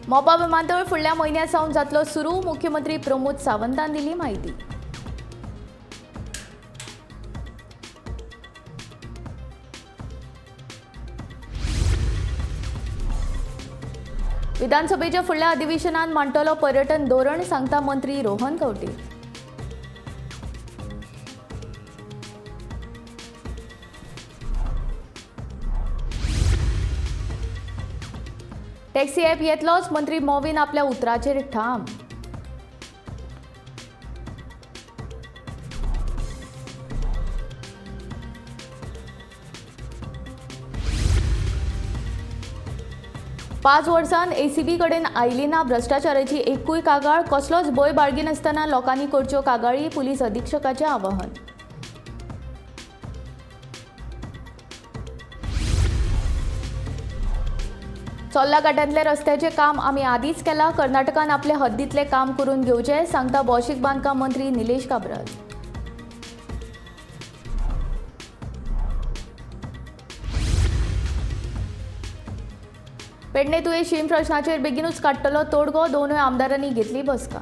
मोपा विमानतळ फुडल्या म्हयन्यात सावन जातलो सुरू. मुख्यमंत्री प्रमोद सावंतान दिली माहिती. विधानसभेच्या फुडल्या अधिवेशनात मांडटलो पर्यटन धोरण, सांगता मंत्री रोहन खंवटे. टॅक्सी ॲप येतलोच, मंत्री मोविन आपल्या उतराचेर ठाम. पाच वर्सांत एसीबी कडेन आयली ना भ्रष्टाचाराची एकूय कागाळ. कसलोच भंय बाळगिनासतना लोकांनी करच्यो कागाळी, पुलीस अधीक्षकाचें आवाहन. चोल्ला घाटांतले रस्त्याचें काम आमी आदींच केलां. कर्नाटकान आपले हद्दींतलें काम करून घेवचें, सांगता भौशीक बांदकाम मंत्री निलेश काब्राल. पेडणे तुयें शीम प्रश्नाचेर बेगीनूच काडटलो तोडगो. दोनूय आमदारांनी घेतली बसका.